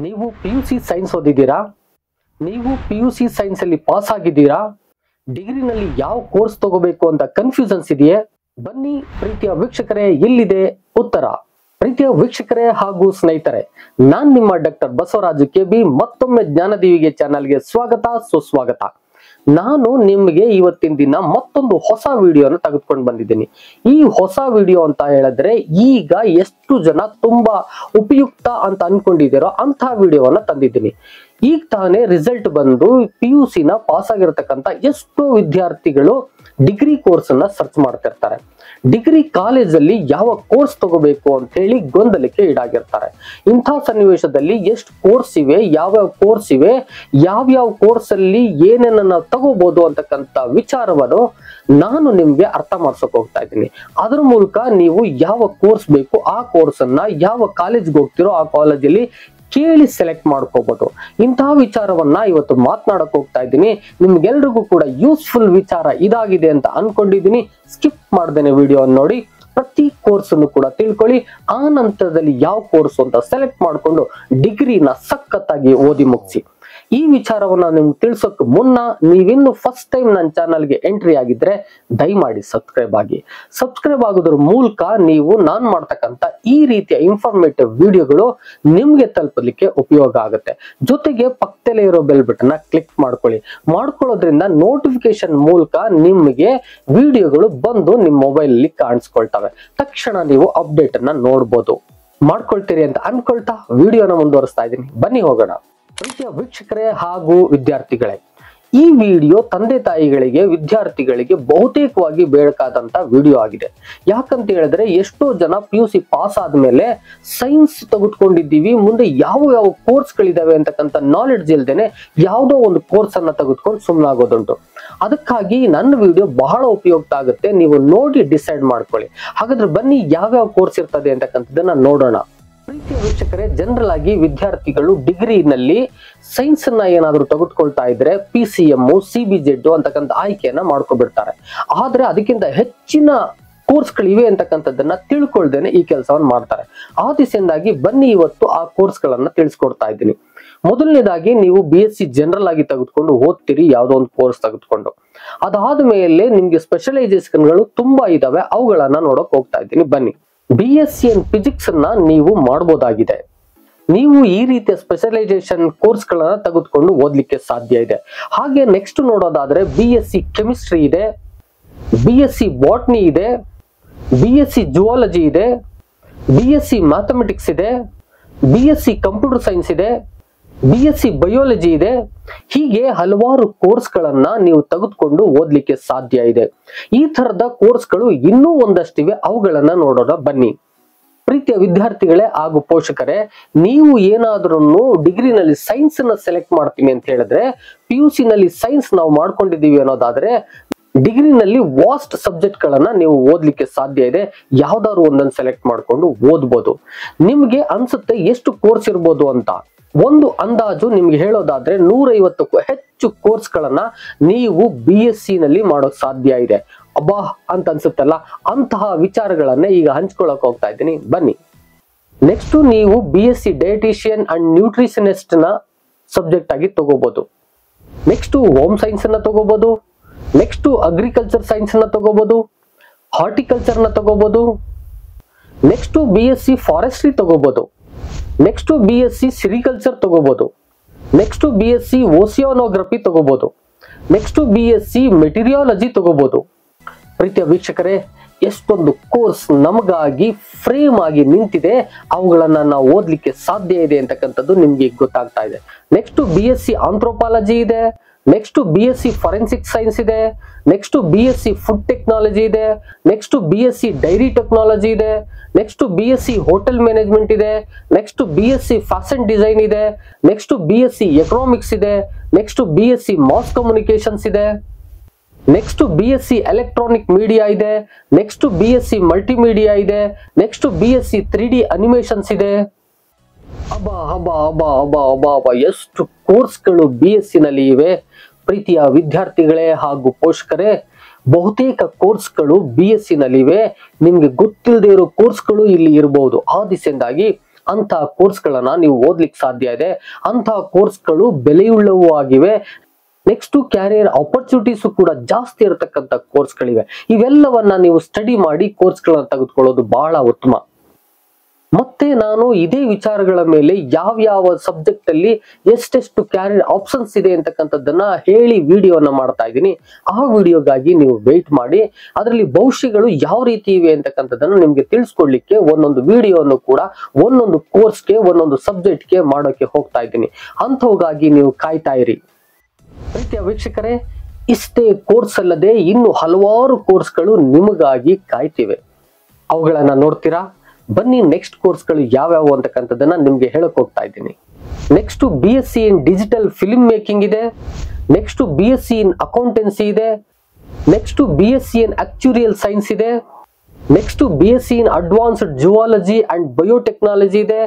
ನೀವು PUC science ಓದಿದ್ದೀರಾ? ನೀವು PUC science ಅಲ್ಲಿ ಪಾಸ್ ಆಗಿದ್ದೀರಾ? ಡಿಗ್ರಿನಲ್ಲಿ ಯಾವ ಕೋರ್ಸ್ ತಗೋಬೇಕು ಅಂತ ಕನ್ಫ್ಯೂಷನ್ಸ್ ಇದೆಯೇ? ಬನ್ನಿ ಪ್ರೀತಿಯ ವೀಕ್ಷಕರೇ, ಎಲ್ಲಿದೆ ಉತ್ತರ. ಪ್ರೀತಿಯ ವೀಕ್ಷಕರೇ ಹಾಗೂ ಸ್ನೇಹಿತರೆ, ನಾನ್ ನಿಮ್ಮ ಡಾಕ್ಟರ್ ಬಸವರಾಜ್ ಕೆಬಿ ಮತ್ತೊಮ್ಮೆ ಜ್ಞಾನದೀವಿಗೆ ಚಾನಲ್ಗೆ ಸ್ವಾಗತ ಸುಸ್ವಾಗತ. ನಾನು ನಿಮಗೆ ಇವತ್ತಿನ ದಿನ ಮತ್ತೊಂದು ಹೊಸ ವಿಡಿಯೋನ ತೆಗೆದುಕೊಂಡು ಬಂದಿದ್ದೀನಿ. ಈ ಹೊಸ ವಿಡಿಯೋ ಅಂತ ಹೇಳಿದ್ರೆ ಈಗ ಎಷ್ಟು ಜನ ತುಂಬಾ ಉಪಯುಕ್ತ ಅಂತ ಅನ್ಕೊಂಡಿದ್ದೀರೋ ಅಂತ ವಿಡಿಯೋವನ್ನ ತಂದಿದ್ದೀನಿ. ಈಗ ತಾನೇ ರಿಸಲ್ಟ್ ಬಂದು PUC ನ ಪಾಸ್ ಆಗಿರತಕ್ಕಂತ ಎಷ್ಟೋ ವಿದ್ಯಾರ್ಥಿಗಳು ಡಿಗ್ರಿ ಕೋರ್ಸ್ ಅನ್ನ ಸರ್ಚ್ ಮಾಡ್ತಿರ್ತಾರೆ. ಡಿಗ್ರಿ ಕಾಲೇಜಲ್ಲಿ ಯಾವ ಕೋರ್ಸ್ ತಗೋಬೇಕು ಅಂತ ಹೇಳಿ ಗೊಂದಲಕ್ಕೆ ಈಡಾಗಿರ್ತಾರೆ. ಇಂಥ ಸನ್ನಿವೇಶದಲ್ಲಿ ಎಷ್ಟು ಕೋರ್ಸ್ ಇವೆ, ಯಾವ್ಯಾವ ಕೋರ್ಸ್ ಇವೆ, ಯಾವ್ಯಾವ ಕೋರ್ಸ್ ಅಲ್ಲಿ ಏನೇನ ನಾವು ತಗೋಬಹುದು ಅಂತಕ್ಕಂಥ ವಿಚಾರವನ್ನು ನಾನು ನಿಮ್ಗೆ ಅರ್ಥ ಮಾಡ್ಸಕ್ ಹೋಗ್ತಾ ಇದ್ದೀನಿ. ಅದ್ರ ಮೂಲಕ ನೀವು ಯಾವ ಕೋರ್ಸ್ ಬೇಕು ಆ ಕೋರ್ಸ್ ಅನ್ನ ಯಾವ ಕಾಲೇಜ್ಗೆ ಹೋಗ್ತಿರೋ ಆ ಕಾಲೇಜಲ್ಲಿ ಕೇಳಿ ಸೆಲೆಕ್ಟ್ ಮಾಡ್ಕೋಬಹುದು. ಇಂತಹ ವಿಚಾರವನ್ನ ಇವತ್ತು ಮಾತನಾಡಕ್ ಹೋಗ್ತಾ ಇದ್ದೀನಿ. ನಿಮ್ಗೆಲ್ರಿಗೂ ಕೂಡ ಯೂಸ್ಫುಲ್ ವಿಚಾರ ಇದಾಗಿದೆ ಅಂತ ಅನ್ಕೊಂಡಿದ್ದೀನಿ. ಸ್ಕಿಪ್ ಮಾಡ್ದೇನೆ ವಿಡಿಯೋ ನೋಡಿ ಪ್ರತಿ ಕೋರ್ಸ್ ಅನ್ನು ಕೂಡ ತಿಳ್ಕೊಳ್ಳಿ. ಆ ನಂತರದಲ್ಲಿ ಯಾವ ಕೋರ್ಸ್ ಅಂತ ಸೆಲೆಕ್ಟ್ ಮಾಡ್ಕೊಂಡು ಡಿಗ್ರಿನ ಸಖತ್ತಾಗಿ ಓದಿ ಮುಗಿಸಿ. ಈ ವಿಚಾರವನ್ನ ನಿಮ್ಗೆ ತಿಳಿಸೋಕೆ ಮುನ್ನ ನೀವಿನ್ನು ಫಸ್ಟ್ ಟೈಮ್ ನನ್ನ ಚಾನಲ್ಗೆ ಎಂಟ್ರಿ ಆಗಿದ್ರೆ ದಯಮಾಡಿ ಸಬ್ಸ್ಕ್ರೈಬ್ ಆಗಿ. ಸಬ್ಸ್ಕ್ರೈಬ್ ಆಗೋದ್ರ ಮೂಲಕ ನೀವು ನಾನು ಮಾಡ್ತಕ್ಕಂಥ ಈ ರೀತಿಯ ಇನ್ಫಾರ್ಮೇಟಿವ್ ವಿಡಿಯೋಗಳು ನಿಮ್ಗೆ ತಲುಪಲಿಕ್ಕೆ ಉಪಯೋಗ ಆಗುತ್ತೆ. ಜೊತೆಗೆ ಪಕ್ಕದಲ್ಲೇ ಇರೋ ಬೆಲ್ ಬಟನ್ ಕ್ಲಿಕ್ ಮಾಡ್ಕೊಳ್ಳೋದ್ರಿಂದ ನೋಟಿಫಿಕೇಶನ್ ಮೂಲಕ ನಿಮಗೆ ವಿಡಿಯೋಗಳು ಬಂದು ನಿಮ್ಮ ಮೊಬೈಲ್ ಅಲ್ಲಿ ಕಾಣಿಸ್ಕೊಳ್ತವೆ. ತಕ್ಷಣ ನೀವು ಅಪ್ಡೇಟ್ ಅನ್ನ ನೋಡ್ಬೋದು. ಮಾಡ್ಕೊಳ್ತೀರಿ ಅಂತ ಅನ್ಕೊಳ್ತಾ ವಿಡಿಯೋನ ಮುಂದುವರಿಸ್ತಾ ಇದ್ದೀನಿ. ಬನ್ನಿ ಹೋಗೋಣ. ಪ್ರೀತಿಯ ವೀಕ್ಷಕರೇ ಹಾಗೂ ವಿದ್ಯಾರ್ಥಿಗಳೇ, ಈ ವಿಡಿಯೋ ತಂದೆ ತಾಯಿಗಳಿಗೆ ವಿದ್ಯಾರ್ಥಿಗಳಿಗೆ ಬಹುತೇಕವಾಗಿ ಬೇಕಾದಂತ ವಿಡಿಯೋ ಆಗಿದೆ. ಯಾಕಂತ ಹೇಳಿದ್ರೆ ಎಷ್ಟೋ ಜನ PUC ಪಾಸ್ ಆದ್ಮೇಲೆ ಸೈನ್ಸ್ ತೆಗೆದುಕೊಂಡಿದ್ದೀವಿ, ಮುಂದೆ ಯಾವ ಯಾವ ಕೋರ್ಸ್ ಗಳಿದಾವೆ ಅಂತಕ್ಕಂಥ ನಾಲೆಡ್ಜ್ ಇಲ್ದೇನೆ ಯಾವುದೋ ಒಂದು ಕೋರ್ಸ್ ಅನ್ನ ತೆಗೆದುಕೊಂಡು ಸುಮ್ಮನಾಗೋದುಂಟು. ಅದಕ್ಕಾಗಿ ನನ್ನ ವಿಡಿಯೋ ಬಹಳ ಉಪಯುಕ್ತ ಆಗುತ್ತೆ. ನೀವು ನೋಡಿ ಡಿಸೈಡ್ ಮಾಡ್ಕೊಳ್ಳಿ. ಹಾಗಾದ್ರೆ ಬನ್ನಿ ಯಾವ್ಯಾವ ಕೋರ್ಸ್ ಇರ್ತದೆ ಅಂತಕ್ಕಂಥದ್ದನ್ನ ನೋಡೋಣ. ಪ್ರೀತಿಯ ವೀಕ್ಷಕರೇ, ಜನರಲ್ ಆಗಿ ವಿದ್ಯಾರ್ಥಿಗಳು ಡಿಗ್ರಿನಲ್ಲಿ ಸೈನ್ಸ್ ಅನ್ನ ಏನಾದ್ರು ತೆಗೆದುಕೊಳ್ತಾ ಇದ್ರೆ PCM, CBZ ಅಂತಕ್ಕಂಥ ಆಯ್ಕೆಯನ್ನ ಮಾಡ್ಕೊಬಿಡ್ತಾರೆ. ಆದ್ರೆ ಅದಕ್ಕಿಂತ ಹೆಚ್ಚಿನ ಕೋರ್ಸ್ಗಳಿವೆ ಅಂತಕ್ಕಂಥದ್ದನ್ನ ತಿಳ್ಕೊಳ್ದೇನೆ ಈ ಕೆಲಸವನ್ನ ಮಾಡ್ತಾರೆ. ಆ ದಿಸೆಯಿಂದಾಗಿ ಬನ್ನಿ ಇವತ್ತು ಆ ಕೋರ್ಸ್ಗಳನ್ನ ತಿಳಿಸ್ಕೊಡ್ತಾ ಇದ್ದೀನಿ. ಮೊದಲನೇದಾಗಿ ನೀವು BSc ಜನರಲ್ ಆಗಿ ತೆಗೆದುಕೊಂಡು ಓದ್ತೀರಿ ಯಾವುದೋ ಒಂದು ಕೋರ್ಸ್ ತೆಗೆದುಕೊಂಡು. ಅದಾದ ಮೇಲೆ ನಿಮ್ಗೆ ಸ್ಪೆಷಲೈಸೇಷನ್ಗಳು ತುಂಬಾ ಇದಾವೆ, ಅವುಗಳನ್ನ ನೋಡಕ್ ಹೋಗ್ತಾ ಇದ್ದೀನಿ. ಬನ್ನಿ. BSc ಇನ್ ಫಿಸಿಕ್ಸ್ ಅನ್ನ ನೀವು ಮಾಡಬಹುದಾಗಿದೆ. ನೀವು ಈ ರೀತಿಯ ಸ್ಪೆಷಲೈಸೇಷನ್ ಕೋರ್ಸ್ ಗಳನ್ನ ತೆಗೆದುಕೊಂಡು ಓದ್ಲಿಕ್ಕೆ ಸಾಧ್ಯ ಇದೆ. ಹಾಗೆ ನೆಕ್ಸ್ಟ್ ನೋಡೋದಾದ್ರೆ BSc ಕೆಮಿಸ್ಟ್ರಿ ಇದೆ, BSc ಬಾಟ್ನಿ ಇದೆ, BSc ಜುವಾಲಜಿ ಇದೆ, BSc ಮ್ಯಾಥಮೆಟಿಕ್ಸ್ ಇದೆ, BSc ಕಂಪ್ಯೂಟರ್ ಸೈನ್ಸ್ ಇದೆ, BSc ಬಯಾಲಜಿ ಇದೆ. ಹೀಗೆ ಹಲವಾರು ಕೋರ್ಸ್ ಗಳನ್ನ ನೀವು ತೆಗೆದುಕೊಂಡು ಓದ್ಲಿಕ್ಕೆ ಸಾಧ್ಯ ಇದೆ. ಈ ತರದ ಕೋರ್ಸ್ಗಳು ಇನ್ನೂ ಒಂದಷ್ಟಿವೆ, ಅವುಗಳನ್ನ ನೋಡೋಣ ಬನ್ನಿ. ಪ್ರೀತಿಯ ವಿದ್ಯಾರ್ಥಿಗಳೇ ಹಾಗೂ ಪೋಷಕರೇ, ನೀವು ಏನಾದ್ರೂ ಡಿಗ್ರಿನಲ್ಲಿ ಸೈನ್ಸ್ ಅನ್ನ ಸೆಲೆಕ್ಟ್ ಮಾಡ್ತೀನಿ ಅಂತ ಹೇಳಿದ್ರೆ PUC ನಲ್ಲಿ ಸೈನ್ಸ್ ನಾವು ಮಾಡ್ಕೊಂಡಿದೀವಿ ಅನ್ನೋದಾದ್ರೆ ಡಿಗ್ರಿನಲ್ಲಿ ವಾಸ್ಟ್ ಸಬ್ಜೆಕ್ಟ್ ಗಳನ್ನ ನೀವು ಓದ್ಲಿಕ್ಕೆ ಸಾಧ್ಯ ಇದೆ. ಯಾವ್ದಾದ್ರು ಒಂದನ್ನು ಸೆಲೆಕ್ಟ್ ಮಾಡ್ಕೊಂಡು ಓದ್ಬೋದು. ನಿಮ್ಗೆ ಅನ್ಸುತ್ತೆ ಎಷ್ಟು ಕೋರ್ಸ್ ಇರ್ಬೋದು ಅಂತ. ಒಂದು ಅಂದಾಜು ನಿಮ್ಗೆ ಹೇಳೋದಾದ್ರೆ 150ಕ್ಕೂ ಹೆಚ್ಚು ಕೋರ್ಸ್ ಗಳನ್ನ ನೀವು BSc ನಲ್ಲಿ ಮಾಡೋಕ್ ಸಾಧ್ಯ ಇದೆ. ಅಬ್ಬಾ ಅಂತ ಅನ್ಸುತ್ತಲ್ಲ, ಅಂತಹ ವಿಚಾರಗಳನ್ನ ಈಗ ಹಂಚ್ಕೊಳಕ್ ಹೋಗ್ತಾ ಇದ್ದೀನಿ. ಬನ್ನಿ. ನೆಕ್ಸ್ಟ್ ನೀವು BSc ಡಯಟಿಷಿಯನ್ ಅಂಡ್ ನ್ಯೂಟ್ರಿಷನಿಸ್ಟ್ ನ ಸಬ್ಜೆಕ್ಟ್ ಆಗಿ ತಗೋಬಹುದು. ನೆಕ್ಸ್ಟ್ ಹೋಮ್ ಸೈನ್ಸ್ ಅನ್ನ ತಗೋಬಹುದು. ನೆಕ್ಸ್ಟ್ ಅಗ್ರಿಕಲ್ಚರ್ ಸೈನ್ಸ್ ಅನ್ನ ತಗೋಬಹುದು, ಹಾರ್ಟಿಕಲ್ಚರ್ ನ ತಗೋಬಹುದು. ನೆಕ್ಸ್ಟ್ BSc ಫಾರೆಸ್ಟ್ರಿ ತಗೋಬಹುದು. ನೆಕ್ಸ್ಟ್ BSc ಸಿರಿಕಲ್ಚರ್ ತಗೋಬಹುದು. ನೆಕ್ಸ್ಟ್ BSc ಓಸಿಯಾನೋಗ್ರಫಿ ತಗೋಬಹುದು. ನೆಕ್ಸ್ಟ್ BSc ಮೆಟೀರಿಯಾಲಜಿ ತಗೋಬಹುದು. ಪ್ರೀತಿಯ ವೀಕ್ಷಕರೇ, ಎಷ್ಟೊಂದು ಕೋರ್ಸ್ ನಮಗಾಗಿ ಫ್ರೇಮ್ ಆಗಿ ನಿಂತಿದೆ, ಅವುಗಳನ್ನ ನಾವು ಓದ್ಲಿಕ್ಕೆ ಸಾಧ್ಯ ಇದೆ ಅಂತಕ್ಕಂಥದ್ದು ನಿಮ್ಗೆ ಗೊತ್ತಾಗ್ತಾ ಇದೆ. ನೆಕ್ಸ್ಟ್ BSc ಆಂಥ್ರೋಪಾಲಜಿ ಇದೆ. ನೆಕ್ಸ್ಟ್ BSc ಫಾರೆನ್ಸಿಕ್ ಸೈನ್ಸ್ ಇದೆ. ನೆಕ್ಸ್ಟ್ BSc ಫುಡ್ ಟೆಕ್ನಾಲಜಿ ಇದೆ. ನೆಕ್ಸ್ಟ್ BSc ಡೈರಿ ಟೆಕ್ನಾಲಜಿ ಇದೆ. ನೆಕ್ಸ್ಟ್ BSc ಹೋಟೆಲ್ ಮ್ಯಾನೇಜ್ಮೆಂಟ್ ಇದೆ. ನೆಕ್ಸ್ಟ್ BSc ಫ್ಯಾಷನ್ ಡಿಸೈನ್ ಇದೆ. ನೆಕ್ಸ್ಟ್ BSc ಎಕನಾಮಿಕ್ಸ್ ಇದೆ. ನೆಕ್ಸ್ಟ್ BSc ಮಾಸ್ ಕಮ್ಯುನಿಕೇಶನ್ಸ್ ಇದೆ. ನೆಕ್ಸ್ಟ್ BSc ಎಲೆಕ್ಟ್ರಾನಿಕ್ ಮೀಡಿಯಾ ಇದೆ. Next BSc multimedia ಇದೆ. Next BSc 3D animations ಇದೆ. ಎಷ್ಟು ಕೋರ್ಸ್ಗಳು BSc ನಲ್ಲಿ ಇವೆ. ಪ್ರೀತಿಯ ವಿದ್ಯಾರ್ಥಿಗಳೇ ಹಾಗೂ ಪೋಷಕರೇ, ಬಹುತೇಕ ಕೋರ್ಸ್ಗಳು BSc ನಲ್ಲಿ ಇವೆ. ನಿಮ್ಗೆ ಗೊತ್ತಿಲ್ಲದೆ ಇರೋ ಕೋರ್ಸ್ಗಳು ಇಲ್ಲಿ ಇರಬಹುದು. ಆ ದಿಸೆಯಿಂದಾಗಿ ಅಂತಹ ಕೋರ್ಸ್ಗಳನ್ನ ನೀವು ಓದ್ಲಿಕ್ಕೆ ಸಾಧ್ಯ ಇದೆ. ಅಂತಹ ಕೋರ್ಸ್ಗಳು ಬೆಲೆಯುಳ್ಳವೂ ಆಗಿವೆ. ನೆಕ್ಸ್ಟ್ ಕ್ಯಾರಿಯರ್ ಆಪರ್ಚುನಿಟೀಸ್ ಕೂಡ ಜಾಸ್ತಿ ಇರತಕ್ಕಂತ ಕೋರ್ಸ್ಗಳಿವೆ. ಇವೆಲ್ಲವನ್ನ ನೀವು ಸ್ಟಡಿ ಮಾಡಿ ಕೋರ್ಸ್ಗಳನ್ನ ತೆಗೆದುಕೊಳ್ಳೋದು ಬಹಳ ಉತ್ತಮ. ಮತ್ತೆ ನಾನು ಇದೇ ವಿಚಾರಗಳ ಮೇಲೆ ಯಾವ ಸಬ್ಜೆಕ್ಟ್ ಅಲ್ಲಿ ಎಷ್ಟೆಷ್ಟು ಕ್ಯಾರಿಯರ್ ಆಪ್ಷನ್ಸ್ ಇದೆ ಅಂತಕ್ಕಂಥದ್ದನ್ನ ಹೇಳಿ ವಿಡಿಯೋನ ಮಾಡ್ತಾ ಇದ್ದೀನಿ. ಆ ವಿಡಿಯೋಗಾಗಿ ನೀವು ವೇಟ್ ಮಾಡಿ. ಅದರಲ್ಲಿ ಭವಿಷ್ಯಗಳು ಯಾವ ರೀತಿ ಇವೆ ಅಂತಕ್ಕಂಥದ್ದನ್ನು ನಿಮ್ಗೆ ತಿಳಿಸ್ಕೊಡ್ಲಿಕ್ಕೆ ಒಂದೊಂದು ವಿಡಿಯೋನು ಕೂಡ ಒಂದೊಂದು ಕೋರ್ಸ್ಗೆ ಒಂದೊಂದು ಸಬ್ಜೆಕ್ಟ್ಗೆ ಮಾಡೋಕೆ ಹೋಗ್ತಾ ಇದ್ದೀನಿ. ಅಂಥವುಗಾಗಿ ನೀವು ಕಾಯ್ತಾ ಇರಿ. ಪ್ರೀತಿಯ ವೀಕ್ಷಕರೇ, ಇಷ್ಟೇ ಕೋರ್ಸ್ ಅಲ್ಲದೆ ಇನ್ನು ಹಲವಾರು ಕೋರ್ಸ್ಗಳು ನಿಮಗಾಗಿ ಕಾಯ್ತಿವೆ. ಅವುಗಳನ್ನ ನೋಡ್ತೀರಾ? ಬನ್ನಿ, ನೆಕ್ಸ್ಟ್ ಕೋರ್ಸ್ಗಳು ಯಾವ್ಯಾವು ಅಂತಕ್ಕಂಥದ್ದನ್ನ ನಿಮ್ಗೆ ಹೇಳಕ್ ಹೋಗ್ತಾ ಇದ್ದೀನಿ. Next BSc in digital film making ಇದೆ. ನೆಕ್ಸ್ಟ್ BSc ಇನ್ ಅಕೌಂಟೆನ್ಸಿ ಇದೆ. Next BSc in actuarial science ಇದೆ. Next BSc in advanced zoology and biotechnology ಇದೆ.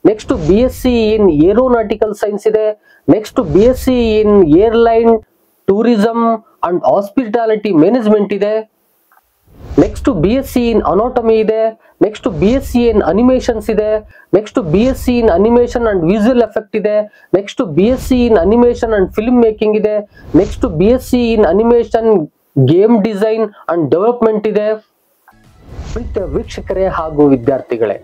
Next BSc in aeronautical science ಇದೆ. Next BSc in airline tourism and hospitality management ಇದೆ. Next BSc in anatomy ಇದೆ. Next BSc in animations ಇದೆ. Next BSc in animation and visual effect ಇದೆ. Next BSc in animation and film making ಇದೆ. Next BSc in animation game design and development ಇದೆ. ಪ್ರೀತಿಯ ವೀಕ್ಷಕರೇ ಹಾಗೂ ವಿದ್ಯಾರ್ಥಿಗಳೇ,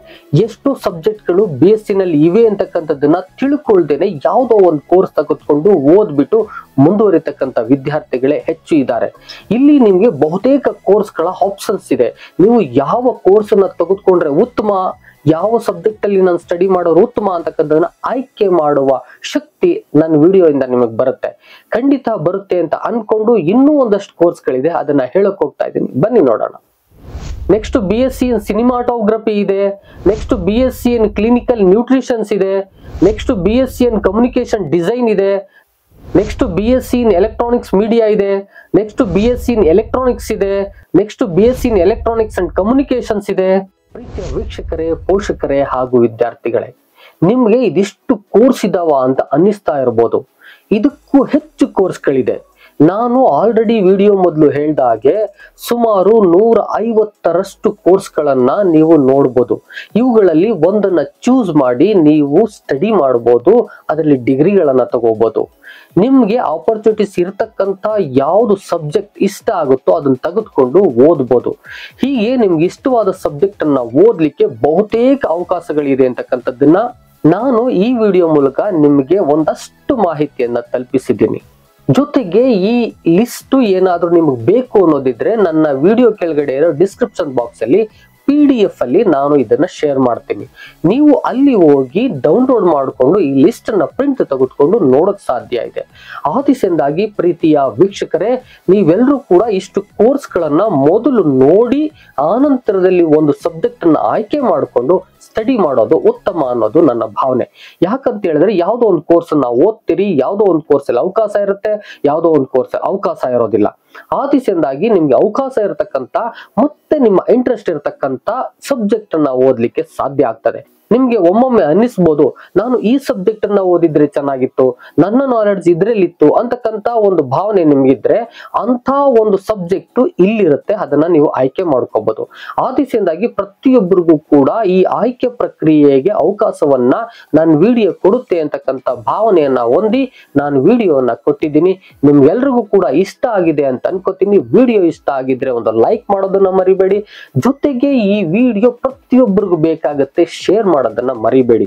ಎಷ್ಟು ಸಬ್ಜೆಕ್ಟ್ಗಳು BSc ನಲ್ಲಿ ಇವೆ ಅಂತಕ್ಕಂಥದ್ದನ್ನ ತಿಳ್ಕೊಳ್ದೇನೆ ಯಾವುದೋ ಒಂದು ಕೋರ್ಸ್ ತೆಗೆದುಕೊಂಡು ಓದ್ಬಿಟ್ಟು ಮುಂದುವರಿತಕ್ಕಂಥ ವಿದ್ಯಾರ್ಥಿಗಳೇ ಹೆಚ್ಚು ಇದ್ದಾರೆ. ಇಲ್ಲಿ ನಿಮ್ಗೆ ಬಹುತೇಕ ಕೋರ್ಸ್ಗಳ ಆಪ್ಷನ್ಸ್ ಇದೆ. ನೀವು ಯಾವ ಕೋರ್ಸ್ ಅನ್ನ ತೆಗೆದುಕೊಂಡ್ರೆ ಉತ್ತಮ, ಯಾವ ಸಬ್ಜೆಕ್ಟ್ ಅಲ್ಲಿ ನಾನು ಸ್ಟಡಿ ಮಾಡೋರು ಉತ್ತಮ ಅಂತಕ್ಕಂಥದನ್ನ ಆಯ್ಕೆ ಮಾಡುವ ಶಕ್ತಿ ನನ್ನ ವಿಡಿಯೋ ಇಂದ ನಿಮಗೆ ಬರುತ್ತೆ. ಖಂಡಿತ ಬರುತ್ತೆ ಅಂತ ಅನ್ಕೊಂಡು ಇನ್ನೂ ಒಂದಷ್ಟು ಕೋರ್ಸ್ಗಳಿದೆ, ಅದನ್ನ ಹೇಳಕ್ ಹೋಗ್ತಾ ಇದ್ದೀನಿ. ಬನ್ನಿ ನೋಡೋಣ. ನೆಕ್ಸ್ಟ್ BSc ಇನ್ ಸಿನಿಮಾಟೋಗ್ರಫಿ ಇದೆ. Next BSc in clinical nutritions ಇದೆ. Next BSc in communication design ಇದೆ. Next BSc in electronics media ಇದೆ. ನೆಕ್ಸ್ಟ್ BSc ಇನ್ ಎಲೆಕ್ಟ್ರಾನಿಕ್ಸ್ ಇದೆ. Next BSc in electronics and communications ಇದೆ. ಪ್ರೀತಿಯ ವೀಕ್ಷಕರೇ, ಪೋಷಕರೇ ಹಾಗೂ ವಿದ್ಯಾರ್ಥಿಗಳೇ, ನಿಮ್ಗೆ ಇದಿಷ್ಟು ಕೋರ್ಸ್ ಇದಾವ ಅಂತ ಅನ್ನಿಸ್ತಾ ಇರ್ಬೋದು. ಇದಕ್ಕೂ ಹೆಚ್ಚು ಕೋರ್ಸ್ಗಳಿದೆ. ನಾನು ಆಲ್ರೆಡಿ ವಿಡಿಯೋ ಮೊದಲು ಹೇಳ್ದ ಹಾಗೆ ಸುಮಾರು 150ರಷ್ಟು ಕೋರ್ಸ್ಗಳನ್ನ ನೀವು ನೋಡ್ಬೋದು. ಇವುಗಳಲ್ಲಿ ಒಂದನ್ನ ಚೂಸ್ ಮಾಡಿ ನೀವು ಸ್ಟಡಿ ಮಾಡ್ಬೋದು, ಅದರಲ್ಲಿ ಡಿಗ್ರಿಗಳನ್ನ ತಗೋಬಹುದು. ನಿಮ್ಗೆ ಆಪರ್ಚುನಿಟೀಸ್ ಇರತಕ್ಕಂತ ಯಾವ್ದು ಸಬ್ಜೆಕ್ಟ್ ಇಷ್ಟ ಆಗುತ್ತೋ ಅದನ್ನ ತೆಗೆದುಕೊಂಡು ಓದ್ಬೋದು. ಹೀಗೆ ನಿಮ್ಗೆ ಇಷ್ಟವಾದ ಸಬ್ಜೆಕ್ಟ್ ಅನ್ನ ಓದ್ಲಿಕ್ಕೆ ಬಹುತೇಕ ಅವಕಾಶಗಳಿದೆ ಅಂತಕ್ಕಂಥದ್ದನ್ನ ನಾನು ಈ ವಿಡಿಯೋ ಮೂಲಕ ನಿಮ್ಗೆ ಒಂದಷ್ಟು ಮಾಹಿತಿಯನ್ನ ತಲುಪಿಸಿದ್ದೀನಿ. ಜೊತೆಗೆ ಈ ಲಿಸ್ಟ್ ಏನಾದ್ರೂ ನಿಮ್ಗೆ ಬೇಕು ಅನ್ನೋದಿದ್ರೆ ನನ್ನ ವಿಡಿಯೋ ಕೆಳಗಡೆ ಇರೋ ಡಿಸ್ಕ್ರಿಪ್ಷನ್ ಬಾಕ್ಸ್ ಅಲ್ಲಿ PDF ಅಲ್ಲಿ ನಾನು ಇದನ್ನ ಶೇರ್ ಮಾಡ್ತೀನಿ. ನೀವು ಅಲ್ಲಿ ಹೋಗಿ ಡೌನ್ಲೋಡ್ ಮಾಡಿಕೊಂಡು ಈ ಲಿಸ್ಟ್ ಅನ್ನ ಪ್ರಿಂಟ್ ತೆಗೆದುಕೊಂಡು ನೋಡಕ್ ಸಾಧ್ಯ ಇದೆ. ಆದಿಸೆಂದಾಗಿ ಪ್ರೀತಿಯ ವೀಕ್ಷಕರೇ, ನೀವೆಲ್ಲರೂ ಕೂಡ ಇಷ್ಟು ಕೋರ್ಸ್ಗಳನ್ನ ಮೊದಲು ನೋಡಿ ಆನಂತರದಲ್ಲಿ ಒಂದು ಸಬ್ಜೆಕ್ಟ್ ಅನ್ನ ಆಯ್ಕೆ ಮಾಡಿಕೊಂಡು ಸ್ಟಡಿ ಮಾಡೋದು ಉತ್ತಮ ಅನ್ನೋದು ನನ್ನ ಭಾವನೆ. ಯಾಕಂತ ಹೇಳಿದ್ರೆ ಯಾವುದೋ ಒಂದು ಕೋರ್ಸ್ ಅನ್ನ ಓದ್ತೀರಿ, ಯಾವುದೋ ಒಂದು ಕೋರ್ಸ್ ಅಲ್ಲಿ ಅವಕಾಶ ಇರುತ್ತೆ, ಯಾವುದೋ ಒಂದು ಕೋರ್ಸ್ ಅವಕಾಶ ಇರೋದಿಲ್ಲ. ಆದಿಸೆಂದಾಗಿ ನಿಮ್ಗೆ ಅವಕಾಶ ಇರತಕ್ಕಂತ ಮತ್ತೆ ನಿಮ್ಮ ಇಂಟ್ರೆಸ್ಟ್ ಇರತಕ್ಕಂತ ಸಬ್ಜೆಕ್ಟ್ ಅನ್ನ ಓದ್ಲಿಕ್ಕೆ ಸಾಧ್ಯ ಆಗ್ತದೆ. ನಿಮ್ಗೆ ಒಮ್ಮೊಮ್ಮೆ ಅನ್ನಿಸ್ಬೋದು, ನಾನು ಈ ಸಬ್ಜೆಕ್ಟ್ ಅನ್ನ ಓದಿದ್ರೆ ಚೆನ್ನಾಗಿತ್ತು, ನನ್ನ ನಾಲೆಡ್ಜ್ ಇದ್ರಲ್ಲಿತ್ತು ಅಂತಕ್ಕಂತ ಒಂದು ಭಾವನೆ ನಿಮ್ಗಿದ್ರೆ ಅಂತ ಒಂದು ಸಬ್ಜೆಕ್ಟ್ ಇಲ್ಲಿರುತ್ತೆ, ಅದನ್ನ ನೀವು ಆಯ್ಕೆ ಮಾಡ್ಕೋಬಹುದು. ಆ ದಿಸೆಯಿಂದಾಗಿ ಪ್ರತಿಯೊಬ್ಬರಿಗೂ ಕೂಡ ಈ ಆಯ್ಕೆ ಪ್ರಕ್ರಿಯೆಗೆ ಅವಕಾಶವನ್ನ ನಾನು ವಿಡಿಯೋ ಕೊಡುತ್ತೆ ಅಂತಕ್ಕಂಥ ಭಾವನೆಯನ್ನ ಹೊಂದಿ ನಾನು ವಿಡಿಯೋನ ಕೊಟ್ಟಿದ್ದೀನಿ. ನಿಮ್ಗೆಲ್ರಿಗೂ ಕೂಡ ಇಷ್ಟ ಆಗಿದೆ ಅಂತ ಅನ್ಕೋತೀನಿ. ವಿಡಿಯೋ ಇಷ್ಟ ಆಗಿದ್ರೆ ಒಂದು ಲೈಕ್ ಮಾಡೋದನ್ನ ಮರಿಬೇಡಿ. ಜೊತೆಗೆ ಈ ವಿಡಿಯೋ ಪ್ರತಿಯೊಬ್ಬರಿಗೂ ಬೇಕಾಗುತ್ತೆ, ಶೇರ್ ಮಾಡೋದನ್ನ ಮರಿಬೇಡಿ.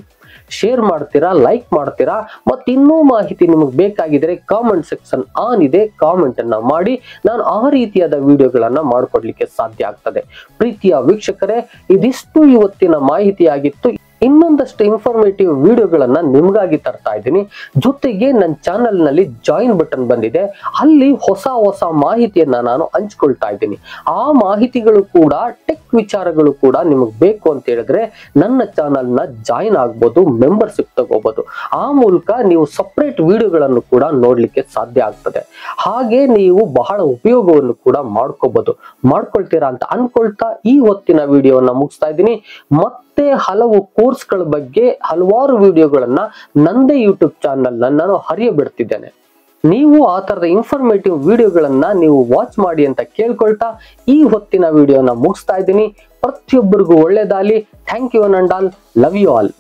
ಶೇರ್ ಮಾಡ್ತೀರಾ, ಲೈಕ್ ಮಾಡ್ತೀರಾ, ಮತ್ತೆ ಇನ್ನೂ ಮಾಹಿತಿ ನಿಮಗೆ ಬೇಕಾಗಿದ್ರೆ ಕಾಮೆಂಟ್ ಸೆಕ್ಷನ್ ಆನ್ ಇದೆ, ಕಾಮೆಂಟ್ ಅನ್ನ ಮಾಡಿ. ನಾನು ಆ ರೀತಿಯಾದ ವಿಡಿಯೋಗಳನ್ನ ಮಾಡ್ಕೊಡ್ಲಿಕ್ಕೆ ಸಾಧ್ಯ ಆಗ್ತದೆ. ಪ್ರೀತಿಯ ವೀಕ್ಷಕರೇ, ಇದಿಷ್ಟು ಇವತ್ತಿನ ಮಾಹಿತಿ ಆಗಿತ್ತು. ಇನ್ನೊಂದಷ್ಟು ಇನ್ಫಾರ್ಮೇಟಿವ್ ವಿಡಿಯೋಗಳನ್ನ ನಿಮ್ಗಾಗಿ ತರ್ತಾ ಇದ್ದೀನಿ. ಜೊತೆಗೆ ನನ್ನ ಚಾನೆಲ್ ನಲ್ಲಿ ಜಾಯಿನ್ ಬಟನ್ ಬಂದಿದೆ, ಅಲ್ಲಿ ಹೊಸ ಹೊಸ ಮಾಹಿತಿಯನ್ನ ನಾನು ಹಂಚ್ಕೊಳ್ತಾ ಇದ್ದೀನಿ. ಆ ಮಾಹಿತಿಗಳು ಕೂಡ ಟೆಕ್ ವಿಚಾರಗಳು ಕೂಡ ನಿಮಗೆ ಬೇಕು ಅಂತ ಹೇಳಿದ್ರೆ ನನ್ನ ಚಾನೆಲ್ ನ ಜಾಯಿನ್ ಆಗ್ಬೋದು, ಮೆಂಬರ್ಶಿಪ್ ತಗೋಬಹುದು. ಆ ಮೂಲಕ ನೀವು ಸಪರೇಟ್ ವಿಡಿಯೋಗಳನ್ನು ಕೂಡ ನೋಡ್ಲಿಕ್ಕೆ ಸಾಧ್ಯ ಆಗ್ತದೆ. ಹಾಗೆ ನೀವು ಬಹಳ ಉಪಯೋಗವನ್ನು ಕೂಡ ಮಾಡ್ಕೊಳ್ತೀರಾ ಅಂತ ಅನ್ಕೊಳ್ತಾ ಈ ಹೊತ್ತಿನ ವಿಡಿಯೋವನ್ನ ಮುಗಿಸ್ತಾ ಇದ್ದೀನಿ. ಮತ್ತೆ ಹಲವು ಕೋರ್ಸ್ಗಳ ಬಗ್ಗೆ ಹಲವಾರು ವಿಡಿಯೋಗಳನ್ನ ನಂದೇ ಯೂಟ್ಯೂಬ್ ಚಾನಲ್ ನಾನು ಹರಿಯಬಿಡ್ತಿದ್ದೇನೆ. ನೀವು ಆ ತರದ ಇನ್ಫಾರ್ಮೇಟಿವ್ ವಿಡಿಯೋಗಳನ್ನ ನೀವು ವಾಚ್ ಮಾಡಿ ಅಂತ ಕೇಳ್ಕೊಳ್ತಾ ಈ ಹೊತ್ತಿನ ವಿಡಿಯೋನ ಮುಗಿಸ್ತಾ ಇದ್ದೀನಿ. ಪ್ರತಿಯೊಬ್ಬರಿಗೂ ಒಳ್ಳೆಯದಾಗಲಿ. Thank you and all. Love you all.